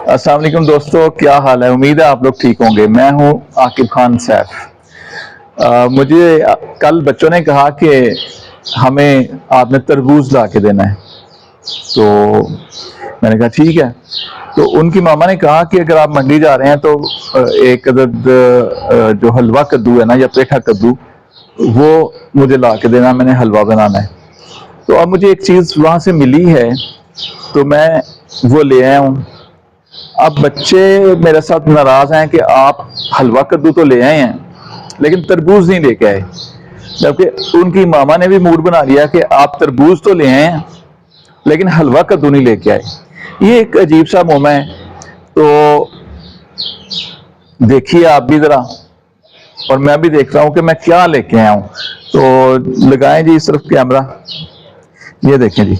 अस्सलाम वालेकुम दोस्तों, क्या हाल है। उम्मीद है आप लोग ठीक होंगे। मैं हूं आकिब खान सैफ। मुझे कल बच्चों ने कहा कि हमें आपने तरबूज ला के देना है, तो मैंने कहा ठीक है। तो उनकी मामा ने कहा कि अगर आप मंडी जा रहे हैं तो एक अदद जो हलवा कद्दू है ना, या पेठा कद्दू, वो मुझे ला के देना, मैंने हलवा बनाना है। तो अब मुझे एक चीज़ वहाँ से मिली है, तो मैं वो ले आया हूँ। अब बच्चे मेरे साथ नाराज हैं कि आप हलवा कद्दू तो ले आए हैं लेकिन तरबूज नहीं लेके आए, जबकि उनकी मामा ने भी मूड बना लिया कि आप तरबूज तो ले आए हैं लेकिन हलवा कद्दू नहीं लेके आए। ये एक अजीब सा मोमा है। तो देखिए आप भी जरा, और मैं भी देख रहा हूं कि मैं क्या लेके आया हूं। तो लगाएं जी इस तरफ कैमरा, ये देखें जी,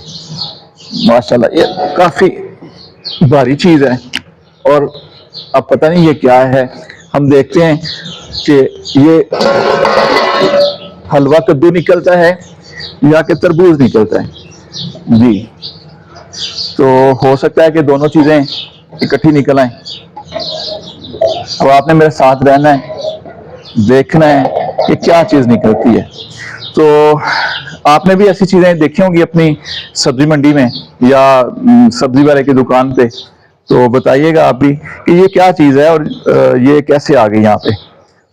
माशाल्लाह ये काफी भारी चीज है। और अब पता नहीं ये क्या है। हम देखते हैं कि ये हलवा कद्दू निकलता है या कि तरबूज निकलता है जी। तो हो सकता है कि दोनों चीजें इकट्ठी निकल आए। अब आपने मेरे साथ रहना है, देखना है कि क्या चीज निकलती है। तो आपने भी ऐसी चीजें देखी होंगी अपनी सब्जी मंडी में या सब्जी वाले की दुकान पे, तो बताइएगा आप भी कि ये क्या चीज है और ये कैसे आ गई यहाँ पे।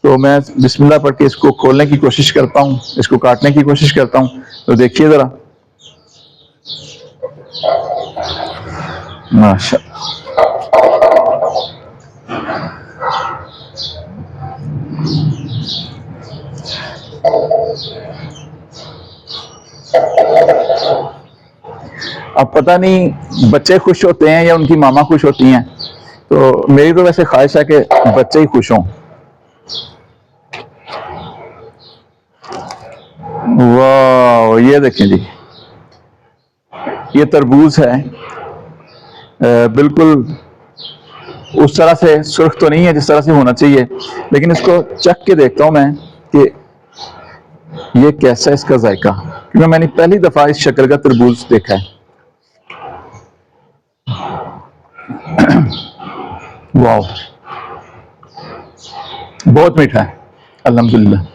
तो मैं बिस्मिल्लाह पढ़ के इसको खोलने की कोशिश करता हूँ, इसको काटने की कोशिश करता हूँ। तो देखिए जरा, माशाल्लाह। अब पता नहीं बच्चे खुश होते हैं या उनकी मामा खुश होती हैं। तो मेरी तो वैसे ख्वाहिश है कि बच्चे ही खुश हों। वाह, ये देखें जी, ये तरबूज है। बिल्कुल उस तरह से सुर्ख तो नहीं है जिस तरह से होना चाहिए, लेकिन इसको चख के देखता हूं मैं कि ये कैसा है इसका जायका, क्योंकि मैंने पहली दफा इस शक्ल का तरबूज देखा है। वाह, बहुत मीठा है अल्हम्दुलिल्लाह।